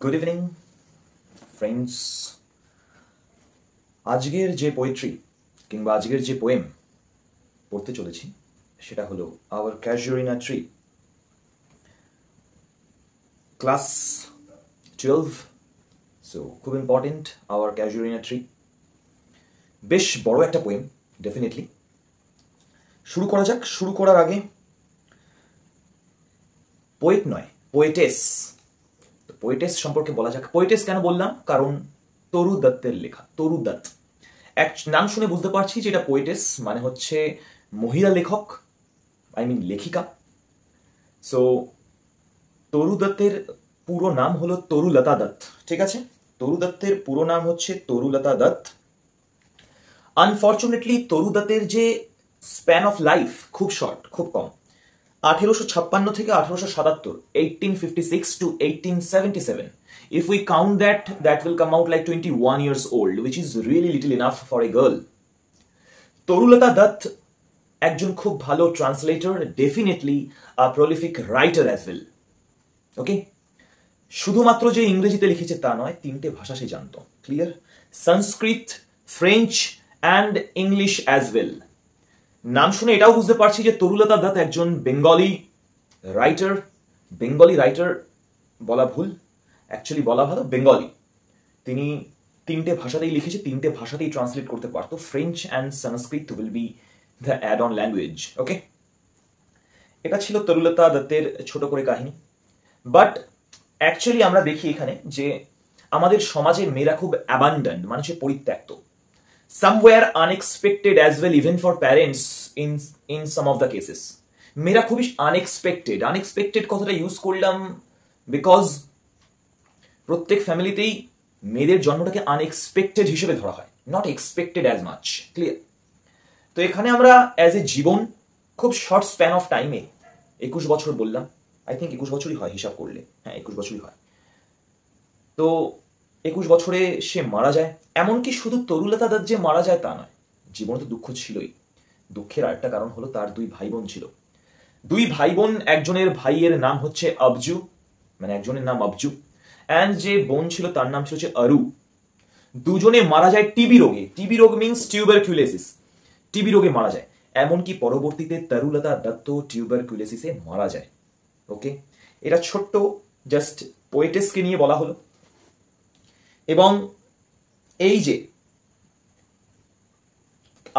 Good evening friends. আজকের যে poetry কিংবা আজকের যে পোয়েম পড়তে চলেছি সেটা হলো আওয়ার ক্যাজুয়ারিনা ট্রি, ক্লাস 12। সো খুব ইম্পর্টেন্ট আওয়ার ক্যাজুয়ারিনা ট্রি। বেশ বড় একটা পোয়েম, ডেফিনেটলি। শুরু করা যাক। শুরু করার আগে পোয়েট নয়, পোয়েটেস। পোয়েটেস সম্পর্কে বলা যাক। পোয়েটেস কেন বললাম? কারণ তরু দত্তের লেখা। তরু দত্ত এক নাম শুনে বুঝতে পারছি যে এটা পোয়েটেস, মানে হচ্ছে মহিলা লেখক, লেখিকা। সো তরু দত্তের পুরো নাম হলো তরুলতা দত্ত, ঠিক আছে? তরু দত্তের পুরো নাম হচ্ছে তরুলতা দত্ত। আনফর্চুনেটলি তরু দত্তের যে স্প্যান অফ লাইফ খুব শর্ট, খুব কম। 1856 থেকে 1877, 1856 to 1877. If we count that, that will come out like 21 years old, which is really little enough for a girl. তরুলতা দত্ত একজন খুব ভালো translator, definitely a prolific writer as well. Okay, শুধুমাত্র যে ইংরেজিতে লিখেছে তা নয়, 3টে ভাষা সে জানতো। Clear? Sanskrit, French and English as well. নাম শুনে এটাও বুঝতে পারছি যে তরুলতা দত্ত একজন বেঙ্গলি রাইটার। বেঙ্গলি রাইটার বলা ভুল, অ্যাকচুয়ালি বলা ভালো বেঙ্গলি। তিনি 3টে ভাষাতেই লিখেছে, 3টে ভাষাতেই ট্রান্সলেট করতে পারতো। French and Sanskrit will be the add on language. Okay, এটা ছিল তরুলতা দত্তের ছোট করে কাহিনী। বাট অ্যাকচুয়ালি আমরা দেখি এখানে যে আমাদের সমাজে মেয়েরা খুব অ্যাবান্ডন্ট, মানুষের পরিত্যক্ত। Somewhere unexpected as well, even for parents in some of the cases. মেয়েরা খুবই আনএক্সপেক্টেড। আনএক্সপেক্টেড কথাটা ইউজ করলাম বিকজ প্রত্যেক ফ্যামিলিতেই মেয়েদের জন্মটাকে আনএক্সপেক্টেড হিসেবে ধরা হয়, not expected as much. Clear? তো এখানে আমরা অ্যাজ এ জীবন খুব শর্ট স্প্যান অফ টাইমে, 21 বছর বললাম, আই থিঙ্ক 21 বছরই হয় হিসাব করলে। হ্যাঁ, 21 বছরই হয়। তো 21 বছরে সে মারা যায়। এমনকি শুধু তরুলতা দত্ত যে মারা যায় তা নয়, জীবনে তো দুঃখ ছিলই। দুঃখের আরেকটা কারণ হলো তার 2 ভাই বোন ছিল। 2 ভাই বোন, একজনের ভাইয়ের নাম হচ্ছে আবজু, মানে একজনের নাম আবজু, অ্যান্ড যে বোন ছিল তার নাম ছিল হচ্ছে অরু। দুজনে মারা যায় টিবি রোগে। টিবি রোগ মিনস টিউবারকুলোসিস। টিবি রোগে মারা যায়। এমনকি পরবর্তীতে তরুলতা দত্ত টিউবারকুলোসিসে মারা যায়। ওকে, এটা ছোট্ট জাস্ট পোয়েটেসকে নিয়ে বলা হলো। এবং এই যে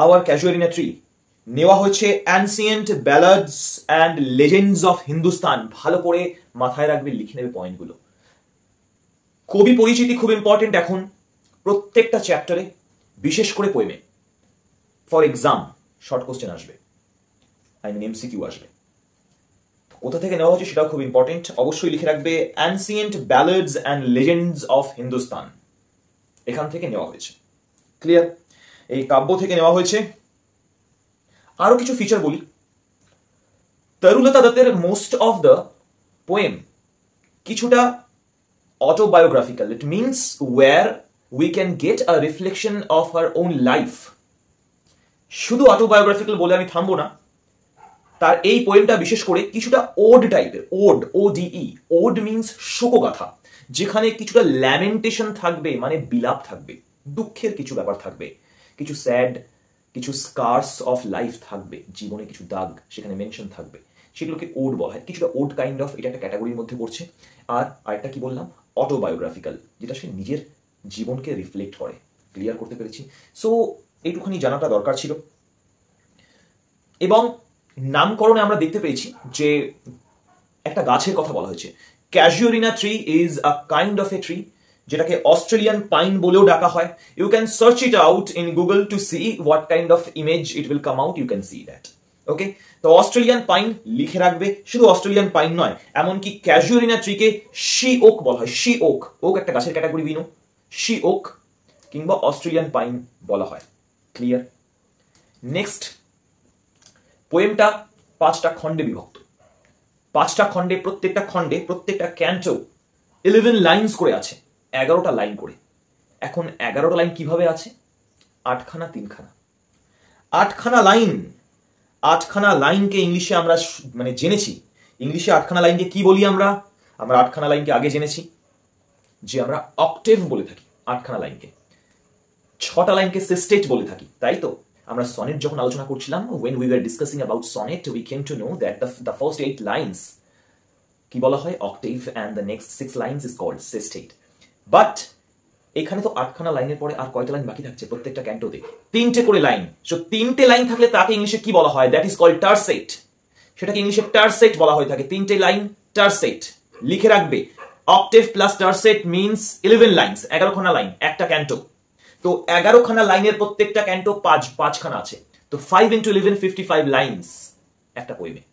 আওয়ার ক্যাজুয়ারিনা ট্রি নেওয়া হচ্ছে ancient ব্যালাডস and legends of Hindustan. ভালো করে মাথায় রাখবে, লিখে নেবে পয়েন্টগুলো। কবি পরিচিতি খুব ইম্পর্টেন্ট এখন প্রত্যেকটা চ্যাপ্টারে, বিশেষ করে পোয়েমে। ফর এক্সাম শর্ট কোশ্চেন আসবে, এমসিকিউ আসবে। কোথা থেকে নেওয়া হচ্ছে সেটাও খুব ইম্পর্টেন্ট। অবশ্যই লিখে রাখবে ancient ব্যালাডস and legends of Hindustan, এখান থেকে নেওয়া হয়েছে। ক্লিয়ার? এই কাব্য থেকে নেওয়া হয়েছে। আরো কিছু ফিচার বলি। তরুলতা দত্তের মোস্ট অফ দ্য পোয়েম কিছুটা autobiographical. It means where we can get a reflection of her own life. শুধু অটোবায়োগ্রাফিক্যাল বলে আমি থামবো না। তার এই পোয়েমটা বিশেষ করে কিছুটা ওড টাইপের। Ode, ODE। ওড মিনস শোকগাথা, যেখানে কিছুটা ল্যামেন্টেশন থাকবে, মানে বিলাপ থাকবে, দুঃখের কিছু ব্যাপার থাকবে, কিছু স্যাড, কিছু স্কার্স অফ লাইফ থাকবে, জীবনে কিছু দাগ সেখানে মেনশন থাকবে, সেগুলোকে ওড বলা হয়। কিছুটা ওড কাইন্ড অফ, এটা একটা ক্যাটাগরির মধ্যে পড়ছে। আর আরেকটা কি বললাম? অটোবায়োগ্রাফিক্যাল, যেটা সে নিজের জীবনকে রিফ্লেক্ট করে। ক্লিয়ার করতে পেরেছি? সো এইটুখানি জানাটা দরকার ছিল। এবং নামকরণে আমরা দেখতে পেয়েছি যে একটা গাছের কথা বলা হয়েছে। Casuarina tree is a kind of a tree, যেটাকে অস্ট্রেলিয়ান পাইন বলেও ডাকা হয়। You can search it out in Google to see what kind of image it will come out. You can see that. Okay, তো Australian pine লিখে রাখবে। শুধু Australian pine নয়, এমনকি ক্যাজুয়ারিনা ট্রিকে শি ওক বলা হয়। শি ওক, ওক একটা গাছের ক্যাটাগরি বিনো। শি ওক কিংবা অস্ট্রেলিয়ান পাইন বলা হয়। ক্লিয়ার? নেক্সট, পোয়েমটা 5টা খণ্ডে বিভক্ত। 5টা খণ্ডে, প্রত্যেকটা খণ্ডে, প্রত্যেকটা ক্যান্টো 11 লাইনস করে আছে, 11টা লাইন করে। এখন 11টা লাইন কিভাবে আছে? 8খানা 3খানা, 8খানা লাইন। 8খানা লাইনকে ইংলিশে আমরা জেনেছি। ইংলিশে 8খানা লাইনকে কি বলি আমরা? 8খানা লাইনকে আগে জেনেছি যে আমরা অক্টেভ বলে থাকি 8খানা লাইনকে, 6টা লাইনকে সেস্টেট বলে থাকি, তাই তো? আমরা সনেট যখন আলোচনা করছিলাম, when we were discussing about sonnet, we came to know that the first 8 lines কি বলা হয়? Octave, and the next 6 lines is called sestet. But এখানে তো 8খানা লাইনের পরে আর কয়টা লাইন বাকি থাকছে প্রত্যেকটা ক্যান্টোতে? 3টে করে লাইন। সো 3টে লাইন থাকলে তাকে ইংলিশে কি বলা হয়? That is called tercet. সেটাকে ইংলিশে টারসেট বলা হয়ে থাকে। 3টে লাইন টারসেট। লিখে রাখবে, octave plus tercet means 11 lines, 11খানা লাইন একটা ক্যান্টো। তো 11খানা লাইনের প্রত্যেকটা ক্যান্টো 5খানা আছে। তো 5 × 11 55 লাইনস একটা পোয়েমে।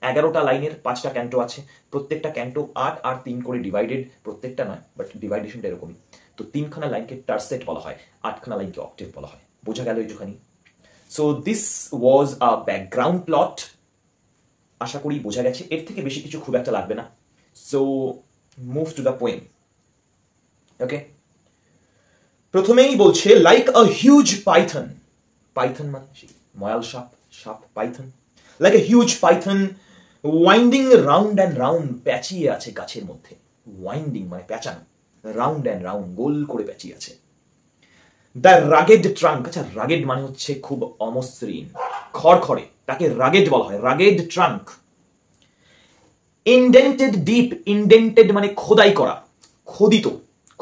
11টা লাইনের 5টা ক্যান্টো আছে, প্রত্যেকটা ক্যান্টো 8 আর 3 করে ডিভাইডেড, প্রত্যেকটা নয় বাট ডিভাইডেশনটা এরকমই। তো 3খানা লাইনকে টারসেট বলা হয়, 8খানা লাইনকে অক্টেভ বলা হয়। বোঝা গেল এইটুখানি? So this was a background plot. আশা করি বোঝা গেছে, এর থেকে বেশি কিছু খুব একটা লাগবে না। So move to the poem. Okay, প্রথমেই বলছে like a huge python. Python মানে ময়াল সাপ, সাপ python. Like a huge python winding round and round, প্যাচিয়ে আছে গাছের মধ্যে। ওয়াইন্ডিং মানে প্যাঁচানো, রাউন্ড অ্যান্ড রাউন্ড, গোল করে প্যাচিয়ে আছে। দ্য রাগেড ট্রাঙ্ক, আচ্ছা রাগেড মানে হচ্ছে খুব অমসৃণ, খড়খড়ে, তাকে রাগেড বলা হয়, rugged trunk. Indented deep, indented মানে খোদাই করা, খোদিত,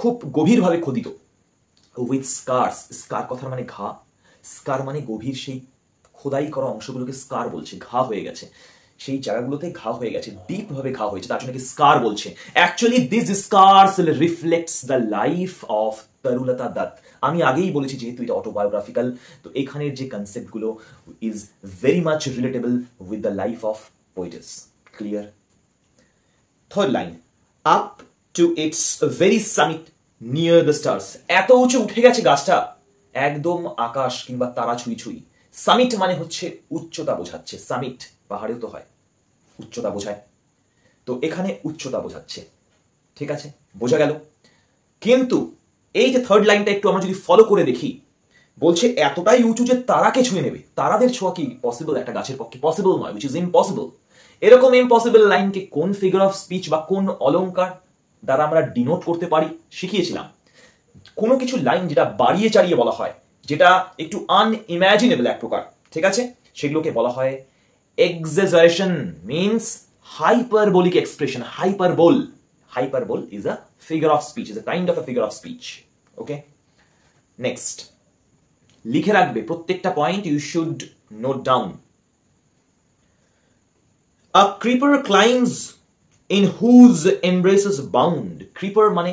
খুব গভীরভাবে খোদিত। উইথ স্কার্স, স্কার কথার মানে ঘা, স্কার মানে গভীর, সেই খোদাই করা অংশগুলোকে স্কার বলছে, ঘা হয়ে গেছে, সেই জায়গাগুলোতে ঘা হয়ে গেছে, ডিপ ভাবে ঘা হয়েছে, তার জন্য স্কার বলছে। Actually this scars reflects the life of Torulata Dutt. আমি আগেই বলেছি যেহেতু এটা অটোবায়োগ্রাফিক্যাল, তো এখানের যে কনসেপ্টগুলো is very much relatable with the life of poetess. Clear? Third line, up to its very summit near the stars. এত উঁচু উঠে গেছে গাছটা, একদম আকাশ কিংবা তারা ছুঁই ছুঁই। সামিট মানে হচ্ছে উচ্চতা বোঝাচ্ছে, সামিট পাহাড়েও তো হয়, উচ্চতা বোঝায়, তো এখানে উচ্চতা বোঝাচ্ছে। ঠিক আছে, বোঝা গেল? কিন্তু এই যে থার্ড লাইনটা একটু আমরা যদি ফলো করে দেখি, বলছে এতটাই উঁচু যে তারাকে ছুঁয়ে নেবে। তারাদের ছোঁয়া কি পসিবল একটা গাছের পক্ষে? পসিবল নয়, উইচ ইজ ইম্পসিবল। এরকম ইম্পসিবল লাইনকে কোন ফিগার অফ স্পিচ বা কোন অলংকার দ্বারা আমরা ডিনোট করতে পারি শিখিয়েছিলাম। কোনো কিছু লাইন যেটা বাড়িয়ে চাড়িয়ে বলা হয়, যেটা একটু আনইমাজিনেবল এক প্রকার, ঠিক আছে, সেগুলোকে বলা হয় exaggeration, means hyperbolic expression. Hyperbole, hyperbole is a figure of speech, is a kind of a figure of speech. Okay, next লিখে রাখবে প্রত্যেকটা point, you should note down. A creeper climbs in whose embraces bound. creeper মানে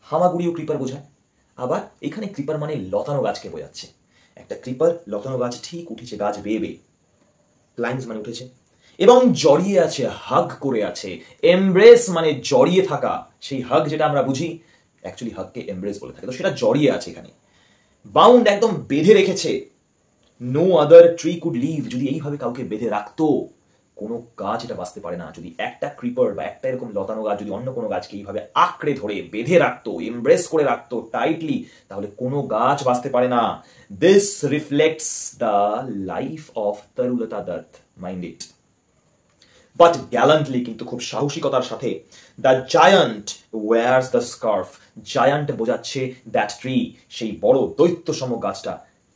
হামাগুড়িও creeper বোঝায়, আবার এখানে creeper মানে লতানো গাছকে বোঝাচ্ছে। একটা ক্রিপার লতানো গাছ ঠিক উঠেছে, গাছ বেয়ে বেয়ে, ক্লাইম্স মানে উঠেছে, এবং জড়িয়ে আছে, হাগ করে আছে। এমব্রেস মানে জড়িয়ে থাকা, সেই হাগ যেটা আমরা বুঝি, অ্যাকচুয়ালি হাগকে এমব্রেস বলে থাকে, তো সেটা জড়িয়ে আছে এখানে। বাউন্ড একদম বেঁধে রেখেছে। No other tree could live, যদি এইভাবে কাউকে বেঁধে রাখতো, কোনো গাছ এটা বাঁচতে পারে না। যদি একটা ক্রিপার বা একটা এরকম লতানো গাছ যদি অন্য কোনো গাছকে এইভাবে আঁকড়ে ধরে বেঁধে রাখতো, এমব্রেস করে রাখতো টাইটলি, তাহলে কোনো গাছ বাঁচতে পারে না। This reflects the life of Torulata Dutt, mind it. But gallantly, কিন্তু খুব সাহসিকতার সাথে, the giant wears the scarf. Giant বোঝাচ্ছে দ্যাট ট্রি, সেই বড় দৈত্যসম গাছটা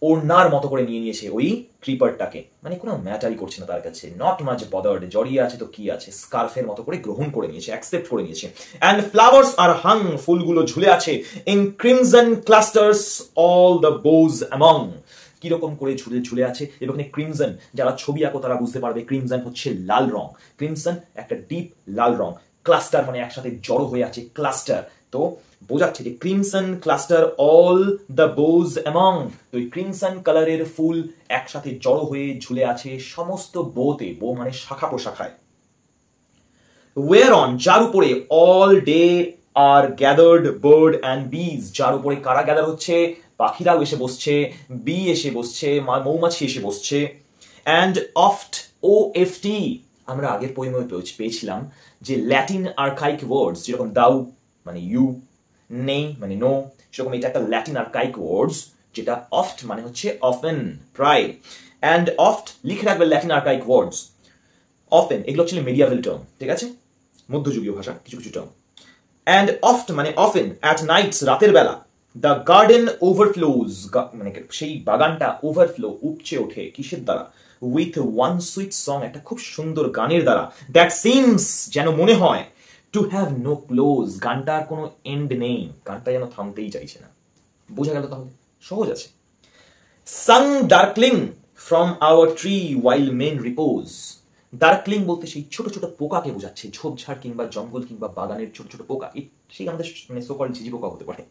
ওড়নার মতো করে নিয়ে নিয়েছে ওই ক্রিপারটাকে, মানে কোনো ম্যাটারই করছে না তার কাছে, নট মাচ বদার্ড, জড়িয়ে আছে তো কি আছে, স্কার্ফের মতো করে গ্রহণ করে নিয়েছে, অ্যাকসেপ্ট করে নিয়েছে। অ্যান্ড ফ্লাওয়ার্স আর হাং, ফুলগুলো ঝুলে আছে, in crimson clusters all the bows among. কিরকম করে ঝুলে ঝুলে আছে, এবং ক্রিমসন, যারা ছবি আঁকো তারা বুঝতে পারবে, ক্রিমসন হচ্ছে লাল রং, ক্রিমসন একটা ডিপ লাল রং, ক্লাস্টার মানে একসাথে জড়ো হয়ে আছে, ক্লাস্টার, তো বোঝাচ্ছে যে crimson cluster all the bows among, তো এই ক্রিমসন কালারের ফুল একসাথে জড়ো হয়ে ঝুলে আছে সমস্ত বোতে, বো মানে শাখা প্রশাখায়। ওয়ার অন, যার উপরে, all day are gathered bird and bees, যার উপরে কারা গ্যাদার হচ্ছে, পাখিরাও এসে বসছে, বি এসে বসছে, মৌমাছি এসে বসছে। And oft, O F T, আমরা আগের পোয়েমে পেয়েছিলাম যে ল্যাটিন আর্কাইক ওয়ার্ডস, যেরকম দাউ মানে ইউ, নেই মানে নো, সেরকম এটা একটা ল্যাটিন আর্কাইক ওয়ার্ডস, যেটা অফট মানে হচ্ছে অফেন, প্রায়। অ্যান্ড অফট লিখে রাখবে ল্যাটিন আর্কাইক ওয়ার্ডস, অফেন, এগুলো হচ্ছে মিডিয়াভেল টার্ম, ঠিক আছে, মধ্যযুগীয় ভাষা কিছু কিছু টার্ম। অ্যান্ড অফট মানে অফেন অ্যাট নাইটস রাতের বেলা দ্য গার্ডেন ওভারফ্লোজ মানে সেই বাগানটা ওভারফ্লো উপচে ওঠে কিসের দ্বারা উইথ ওয়ান সুইট সং একটা খুব সুন্দর গানের দ্বারা দ্যাট সিমস যেন মনে হয় টু হ্যাভ নো ক্লোজ গানটার কোনো এন্ড নেই গানটা যেন থামতেই চাইছে না বোঝা গেল তাহলে সহজ আছে sang darkling from our tree while men repose darkling বলতে সেই ছোট ছোট পোকাকে বোঝাচ্ছে ঝোপঝাড় কিংবা জঙ্গল কিংবা বাগানের ছোট ছোট পোকা সেই আমাদের মানে সোকল ঝিঝি পোকা হতে পারে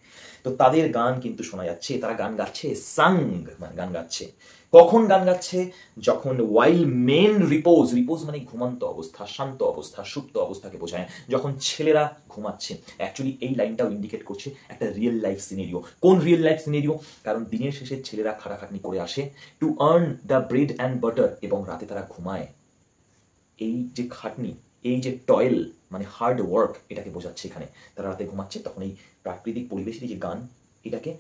তো তাদের গান কিন্তু শোনা যাচ্ছে তারা গান গাচ্ছে সাং মানে গান গাচ্ছে কখন গান গাচ্ছে যখন ওয়াইল মেন রিপোজ রিপোজ মানে ঘুমন্ত অবস্থা শান্ত অবস্থা সুপ্ত অবস্থাকে বোঝায় যখন ছেলেরা ঘুমাচ্ছে অ্যাকচুয়ালি এই লাইনটাও ইন্ডিকেট করছে একটা রিয়েল লাইফ সিনেরিও কোন রিয়েল লাইফ সিনেরিও কারণ দিনের শেষে ছেলেরা খাটাখাটনি করে আসে to earn the bread and butter এবং রাতে তারা ঘুমায় এই যে খাটনি এই যে টয়েল মানে হার্ড ওয়ার্ক এটাকে বোঝাচ্ছে এখানে তারা রাতে ঘুমাচ্ছে তখন এই প্রাকৃতিক পরিবেশের যে গান এটাকে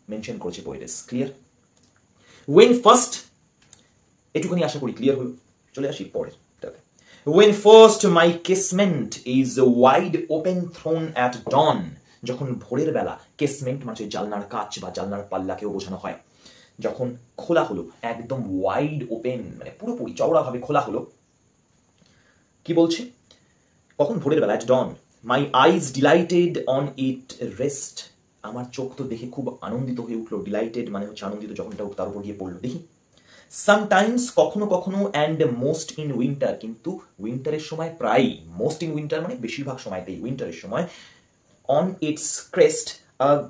মেনশন করেছে পোয়েটেস ক্লিয়ার ওয়েন ফার্স্ট এটুখানি আশা করি ক্লিয়ার হলো চলে আসি পরের When first my casement is wide open thrown at dawn যখন ভোরের বেলা কেসমেন্ট মানে জালনার কাচ বা জালনার পাল্লাকেও বোঝানো হয় যখন খোলা হলো একদম ওয়াইড ওপেন মানে পুরোপুরি চওড়াভাবে খোলা হলো কি বলছে কখন ভোরের বেলা ডন মাই আইজ ডিলাইটেড অন ইট রেস্ট আমার চোখ তো দেখে খুব আনন্দিত হয়ে উঠলো ডিলাইটেড মানে হচ্ছে আনন্দিত যখন এটা তার উপর গিয়ে পড়লো দেখি সামটাইমস কখনো কখনো অ্যান্ড মোস্ট ইন উইন্টার কিন্তু উইন্টারের সময় প্রায় মোস্ট ইন উইন্টার মানে বেশিরভাগ সময়তেই উইন্টারের সময় on its crest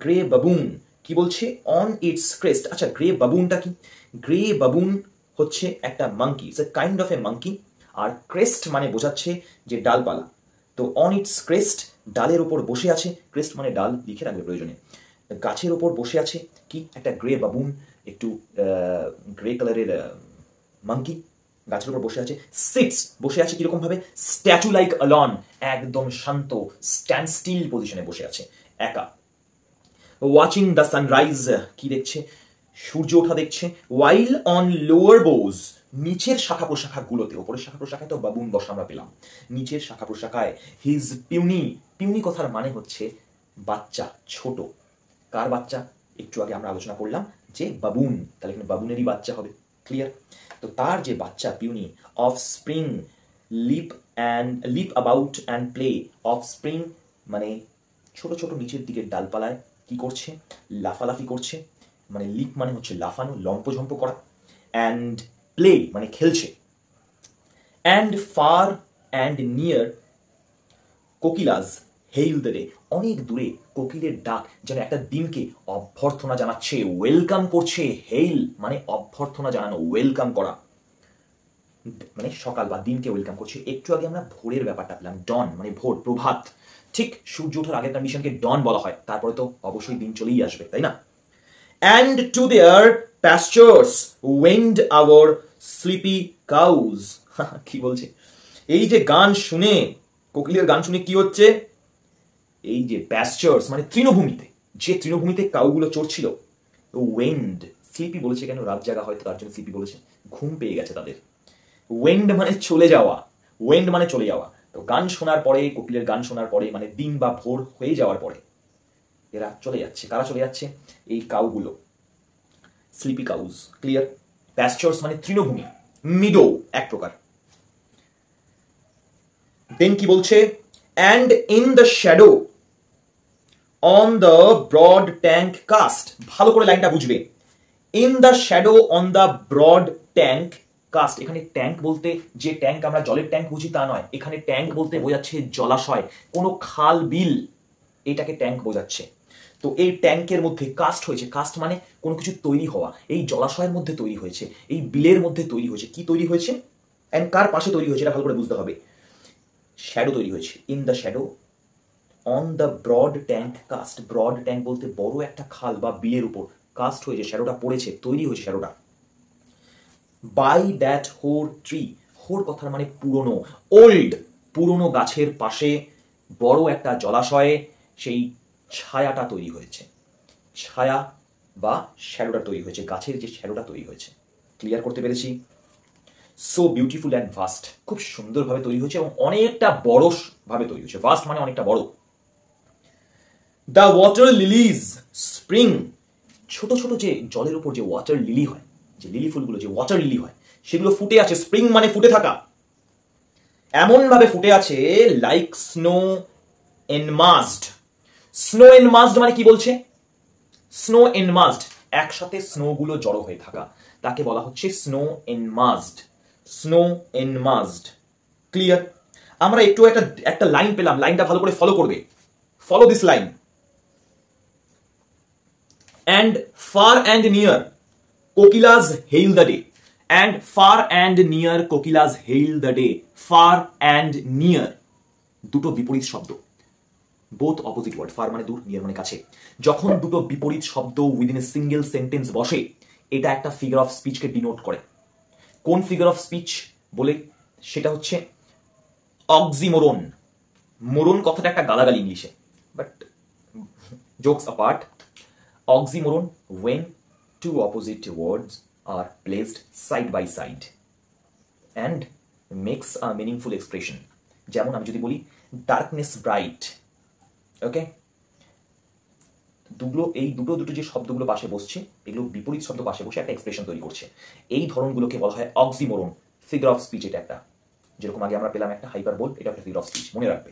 grey baboon কি বলছে অন ইটস ক্রেস্ট আচ্ছা গ্রে বাবুনটা কি গ্রে বাবুন হচ্ছে একটা monkey it's a kind of a monkey আর ক্রেস্ট মানে বোঝাচ্ছে যে ডালপালা তো অন ইটস ক্রেস্ট ডালের ওপর বসে আছে ক্রেস্ট মানে ডাল লিখে রাখবে প্রয়োজনে গাছের ওপর বসে আছে কি একটা গ্রে বাবুন একটু গ্রে কালারের মাঙ্কি গাছের উপর বসে আছে সিটস বসে আছে কিরকম ভাবে স্ট্যাচু লাইক অলন একদম শান্ত স্ট্যান্ড স্টিল পজিশনে বসে আছে একা ওয়াচিং দ্য সানরাইজ কি দেখছে সূর্য ওঠা দেখছে ওয়াইল অন লোয়ার বোজ নিচের শাখা প্রশাখাগুলোতে ওপরের শাখা প্রশাখায় তো বাবুন বসা আমরা পেলাম নিচের শাখা প্রশাখায় হিজ পিউনি পিউনি কথার মানে হচ্ছে বাচ্চা ছোট কার বাচ্চা একটু আগে আমরা আলোচনা করলাম যে বাবুন তাহলে এখানে বাবুনেরই বাচ্চা হবে ক্লিয়ার তো তার যে বাচ্চা puny offspring leap about and play offspring মানে ছোট ছোট নিচের দিকের ডালপালায় কি করছে লাফালাফি করছে মানে লিপ মানে হচ্ছে লাফানো লম্পঝম্প করা অ্যান্ড প্লে মানে খেলছে and far and near kokilas hail the day অনেক দূরে কোকিলের ডাক যেন একটা দিনকে অভ্যর্থনা জানাচ্ছে ওয়েলকাম করছে হেইল মানে অভ্যর্থনা জানানো ওয়েলকাম করা মানে সকাল বা দিনকে ওয়েলকাম করছে একটু আগে আমরা ভোরের ব্যাপারটা পেলাম ডন মানে ভোর প্রভাত ঠিক সূর্য ওঠার আগের কন্ডিশনকে ডন বলা হয় তারপরে তো অবশ্যই দিন চলেই আসবে তাই না and to their pastures wend our sleepy cows কি বলছে এই যে গান শুনে কোকিলের গান শুনে কি হচ্ছে এই যে প্যাস্চার্স মানে তৃণভূমিতে যে তৃণভূমিতে কাউগুলো চড়ছিল ওয়েন্ড স্লিপি বলেছে কেন রাত জাগা হয়তো তার জন্য স্লিপি বলেছে ঘুম পেয়ে গেছে তাদের ওয়েন্ড মানে চলে যাওয়া ওয়েন্ড মানে চলে যাওয়া তো গান শোনার পরে কোকিলের গান শোনার পরে মানে দিন বা ভোর হয়ে যাওয়ার পরে এরা চলে যাচ্ছে কারা চলে যাচ্ছে এই কাউগুলো স্লিপি কাউজ ক্লিয়ার প্যাস্চার্স মানে তৃণভূমি মিডো এক প্রকার দেন কি বলছে and in the shadow on the broad tank cast ভালো করে লাইনটা বুঝবে in the shadow on the broad tank cast এখানে ট্যাঙ্ক বলতে যে ট্যাঙ্ক আমরা জলের ট্যাঙ্ক বুঝি তা নয় এখানে ট্যাঙ্ক বলতে বোঝাচ্ছে জলাশয় কোনো খাল বিল এটাকে ট্যাঙ্ক বোঝাচ্ছে তো এই ট্যাঙ্কের মধ্যে কাস্ট হয়েছে কাস্ট মানে কোনো কিছু তৈরি হওয়া এই জলাশয়ের মধ্যে তৈরি হয়েছে এই বিলের মধ্যে তৈরি হয়েছে কি তৈরি হয়েছে এন্ড কার পাশে তৈরি হয়েছে এটা ভালো করে বুঝতে হবে শ্যাডো তৈরি হয়েছে in the shadow on the broad tank cast broad tank বলতে বড় একটা খাল বা বিলের উপর কাস্ট হয়েছে শ্যাডোটা পড়েছে তৈরি হয়েছে শ্যাডোটা বাই দ্যাট হোর ট্রি হোর কথার মানে পুরনো ওল্ড পুরনো গাছের পাশে বড় একটা জলাশয়ে সেই ছায়াটা তৈরি হয়েছে ছায়া বা শ্যাডোটা তৈরি হয়েছে গাছের যে শ্যাডোটা তৈরি হয়েছে ক্লিয়ার করতে পেরেছি সো বিউটিফুল অ্যান্ড ভাস্ট খুব সুন্দরভাবে তৈরি হয়েছে এবং অনেকটা বড় ভাবে তৈরি হয়েছে ভাস্ট মানে অনেকটা বড় দ্য ওয়াটার লিলিজ স্প্রিং, ছোট ছোট যে জলের উপর যে ওয়াটার লিলি হয়, যে লিলি ফুলগুলো যে ওয়াটার লিলি হয়, সেগুলো ফুটে আছে। স্প্রিং মানে ফুটে থাকা, এমন ভাবে ফুটে আছে লাইক স্নো এনমাস্ড। স্নো এনমাস্ড মানে কি বলছে? স্নো এনমাস্ড, একসাথে স্নো গুলো জড়ো হয়ে থাকা, তাকে বলা হচ্ছে snow enmassed. Snow enmassed, clear? আমরা একটু একটা লাইন পেলাম, লাইনটা ভালো করে ফলো করবে। Follow this line. And far and near kokilas hail the day, and far and near kokilas hail the day. Far and near দুটো বিপরীত শব্দ, বোথ অপোজিট ওয়ার্ড। ফার মানে দূর, নিয়ার মানে কাছে। যখন দুটো বিপরীত শব্দ উইদিন এ সিঙ্গেল সেন্টেন্স বসে, এটা একটা ফিগার অফ স্পিচকে ডিনোট করে। কোন ফিগার অফ স্পিচ বলে? সেটা হচ্ছে অক্সিমোরন। মোরন কথাটা একটা গালাগালি ইংলিশে, but jokes apart, oxymoron when two opposite words are placed side by side and makes a meaningful expression. যেমন আমি যদি বলি darkness bright, ওকে, এই দুটো যে শব্দগুলো পাশে বসছে, এগুলো বিপরীত শব্দ পাশে বসে একটা এক্সপ্রেশন তৈরি করছে। এই ধরনগুলোকে বলা হয় অক্সিমোরন, ফিগার অফ স্পিচ। এটা একটা, যেরকম আগে আমরা পেলাম একটা হাইপারবোল, এটা একটা ফিগার অফ স্পিচ, মনে রাখবে।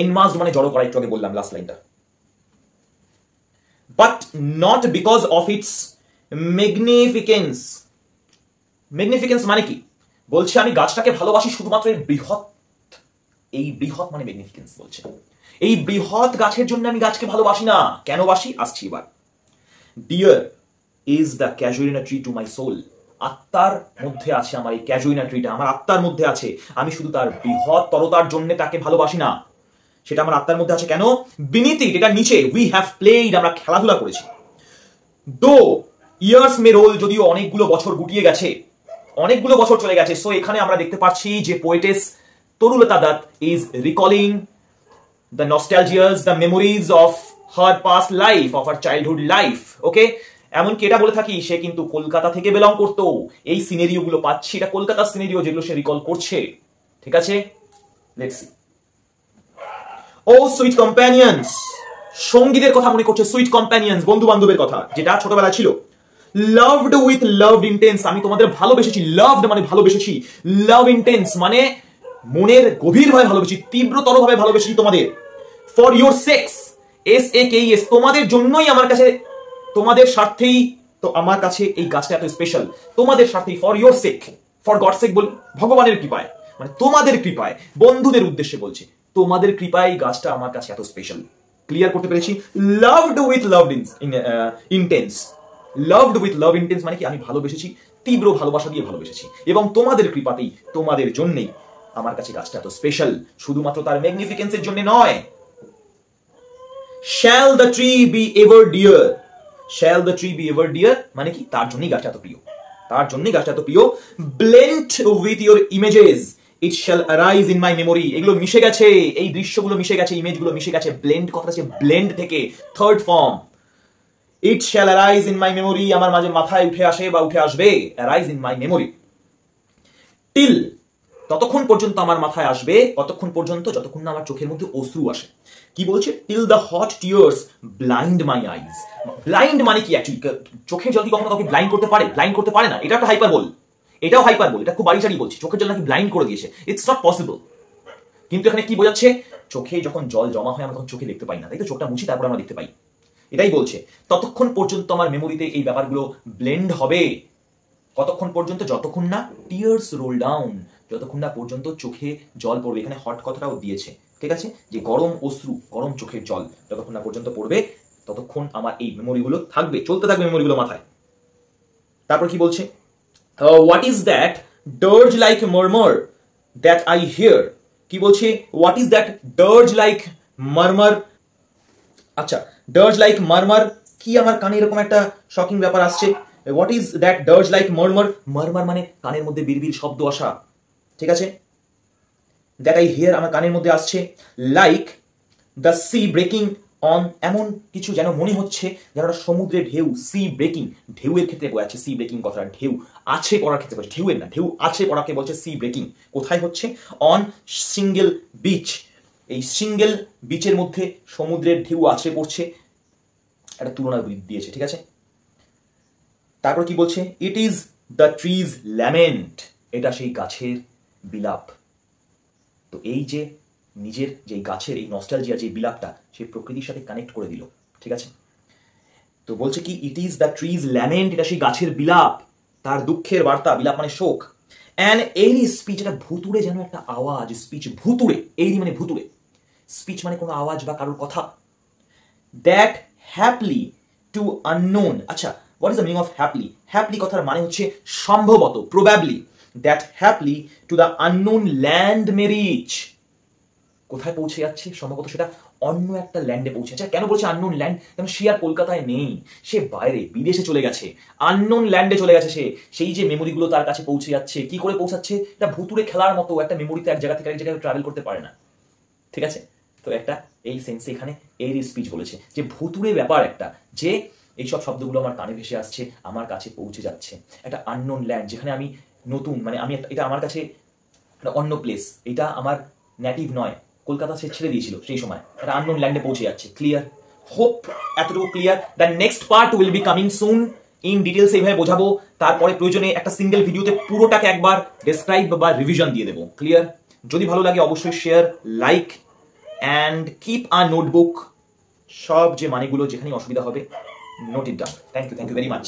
এনমাস্ড মানে জড়ো করা, একটু আগে বললাম লাস্ট লাইনটা। but not because of its magnificence. magnificence মানে কি? বলছে আমি গাছটাকে ভালোবাসি শুধুমাত্র এর বৃহৎ, এই বৃহৎ মানে magnificence বলছে। এই বৃহৎ গাছের জন্য আমি গাছকে ভালোবাসি না। কেন বাসি? আসছি এবার। dear is the casuarina tree to my soul. আত্মার মধ্যে আছে আমার এই ক্যাজুইনা ট্রিটা, আমার আত্মার মধ্যে আছে। আমি শুধু তার বৃহৎ তরতার জন্য তাকে ভালোবাসি না, সেটা আমার আত্মার মধ্যে আছে। কেন? beneath it, এটা নিচে, we have played, আমরা খেলাধুলা করেছি। though years may roll, যদিও অনেকগুলো বছর গুটিয়ে গেছে, অনেকগুলো বছর চলে গেছে। সো এখানে আমরা দেখতে পাচ্ছি যে poetess Torulata Dutt is recalling the nostalgias, the memories of her past life, of her childhood life. Okay, এমনকি এটা বলে থাকি সে কিন্তু কলকাতা থেকে বিলং করতো। এই সিনারিও গুলো পাচ্ছি, এটা কলকাতার সিনারিও যেগুলো সে রিকল করছে। ঠিক আছে, let's see. O sweet companions, সঙ্গীদের কথা মনে করছে। সুইট কম্প্যানিয়ন্স, বন্ধু বান্ধবের কথা, যেটা ছোটবেলা ছিল। লাভড উইথ লাভড ইন্টেন্স, আমি তোমাদের ভালোবেসেছি। লাভড মানে ভালোবেসেছি, লাভ ইন্টেন্স মানে মনের গভীরভাবে ভালোবেসেছি, তীব্রতর ভাবে ভালোবেসেছি তোমাদের। ফর ইয়োর সেক্স, SAKES, তোমাদের জন্যই আমার কাছে, তোমাদের স্বার্থেই তো আমার কাছে এই গাছটা এত স্পেশাল। তোমাদের স্বার্থেই, for your sake, for God sake বলি, ভগবানের কৃপায়, মানে তোমাদের কৃপায়, বন্ধুদের উদ্দেশ্যে বলছে, তোমাদের কৃপায় গাছটা আমার কাছে এত স্পেশাল। ক্লিয়ার করতে পেরেছি? Loved with loved intense, loved with love intense মানে কি? আমি ভালোবেসেছি, তীব্র ভালোবাসা দিয়ে ভালোবেসেছি, এবং তোমাদের কৃপাতেই, তোমাদের জন্যই আমার কাছে গাছটা এত স্পেশাল, শুধুমাত্র তার ম্যাগনিফিকেন্সের জন্য নয়। shall the tree be ever dear, shall the tree be ever dear মানে কি? তার জন্যই গাছটা এত প্রিয়, তার জন্যই গাছটা এত প্রিয়। blend with your images, it shall arise in my memory, এগুলো মিশে গেছে, এই দৃশ্যগুলো মিশে গেছে, ইমেজগুলো মিশে গেছে। ব্লেন্ড কথাটা আছে ব্লেন্ড থেকে, third form. it shall arise in my memory, আমার মাঝে মাথায় উঠে আসে বা উঠে আসবে, arise in my memory। till, ততক্ষণ পর্যন্ত আমার মাথায় আসবে, কতক্ষণ পর্যন্ত? যতক্ষণ না আমার চোখের মধ্যে অশ্রু আসে। কি বলছে? till the hot tears blind my eyes। Blind মানে কি? অ্যাকচুয়ালি চোখের জল কি কখনো কাউকে ব্লাইন্ড করতে পারে? ব্লাইন্ড করতে পারে না, এটা একটা হাইপারবোল, এটাও হাইপারবোল, এটা খুব বাড়িচাড়ি বলছি। চোখের জল নাকি ব্লাইন্ড করে দিয়েছে, ইটস নট পসিবল। কিন্তু এখানে কি বোঝাচ্ছে? চোখে যখন জল জমা হয় আমরা তখন চোখে দেখতে পাই না, তাই তো চোখটা মুছি তারপর আমরা দেখতে পাই। এটাই বলছে, ততক্ষণ পর্যন্ত আমার মেমোরিতে এই ব্যাপারগুলো ব্লেন্ড হবে। কতক্ষণ পর্যন্ত? যতক্ষণ না টিয়ার্স রোল ডাউন, যতক্ষণ না পর্যন্ত চোখে জল পড়বে। এখানে হট কথাটাও দিয়েছে, ঠিক আছে, যে গরম অশ্রু, গরম চোখের জল যতক্ষণ না পর্যন্ত পড়বে, ততক্ষণ আমার এই মেমোরিগুলো থাকবে, চলতে থাকবে মেমোরিগুলো মাথায়। তারপর কি বলছে? What is that dirge like murmur that I hear. কি বলছে? What is that dirge like murmur. আচ্ছা, ডার্জ লাইক মারমার কি? আমার কানে এরকম একটা শকিং ব্যাপার আসছে। What is that dirge like murmur. Murmur মানে কানের মধ্যে বিড়বিড় শব্দ আসা, ঠিক আছে। দ্যাট আই হিয়ার আমার কানের মধ্যে আসছে। Like the sea breaking on, এমন কিছু যেন মনে হচ্ছে যেন সমুদ্রে ঢেউ। সি ব্রেকিং, ঢেউয়ের ক্ষেত্রে বোঝাচ্ছে সি ব্রেকিং কথাটা। ঢেউ আছে পড়ার ক্ষেত্রে বলছে, ঢেউয়ের না, ঢেউ আছে পড়াকে বলছে সি ব্রেকিং। কোথায় হচ্ছে? অন সিঙ্গেল বিচ, এই সিঙ্গেল বিচের মধ্যে সমুদ্রের ঢেউ আছড়ে পড়ছে, একটা তুলনা দিয়েছে, ঠিক আছে। তারপর কি বলছে, it is the trees lament, এটা সেই গাছের বিলাপ। তো এই যে নিজের যে গাছের এই নস্টালজিয়া, যে বিলাপটা সেই প্রকৃতির সাথে কানেক্ট করে দিল, ঠিক আছে। তো বলছে কি, it is the trees lament, এটা সেই গাছের বিলাপ, তার দুঃখের বার্তা, বিলাপ মানে শোক। অ্যান্ড এইরি স্পিচ, এটা ভুতুড়ে যেন একটা আওয়াজ, স্পিচ ভুতুড়ে, এইরি মানে ভুতুড়ে, স্পিচ মানে কোনো আওয়াজ বা কারোর কথা। দ্যাট হ্যাপলি টু আননোন, আচ্ছা what is the meaning of haply? Haply কথার মানে হচ্ছে সম্ভবত, probably, that haply to the unknown land may reach, কোথায় পৌঁছে যাচ্ছে? সম্ভবত সেটা অন্য একটা ল্যান্ডে পৌঁছে যাচ্ছে। কেন বলছে আননোন ল্যান্ড? কারণ সে আর কলকাতায় নেই, সে বাইরে বিদেশে চলে গেছে, আননোন ল্যান্ডে চলে গেছে সে। সেই যে মেমোরিগুলো তার কাছে পৌঁছে যাচ্ছে, কি করে পৌঁছাচ্ছে? এটা ভুতুড়ে খেলার মতো, একটা মেমোরিতে এক জায়গা থেকে এক জায়গায় ট্রাভেল করতে পারে না, ঠিক আছে। তো একটা এই সেন্সে এখানে এই স্পিচ বলেছে যে ভুতুড়ে ব্যাপার একটা, যে এইসব শব্দগুলো আমার কানে ভেসে আসছে, আমার কাছে পৌঁছে যাচ্ছে। একটা আননোন ল্যান্ড, যেখানে আমি নতুন, মানে আমি এটা আমার কাছে অন্য প্লেস, এটা আমার নেটিভ নয়, কলকাতা সে ছেড়ে দিয়েছিল সেই সময়, একটা আননোন ল্যান্ডে পৌঁছে যাচ্ছে। ক্লিয়ার? হোপ এতটুকু clear. The next part will be coming soon, in details এইভাবে বোঝাবো, তারপরে প্রয়োজনে একটা সিঙ্গেল ভিডিওতে পুরোটাকে একবার ডেসক্রাইব বা রিভিশন দিয়ে দেবো। ক্লিয়ার? যদি ভালো লাগে অবশ্যই share, like and keep a notebook, সব যে মানেগুলো যেখানে অসুবিধা হবে note it down. Thank you very much.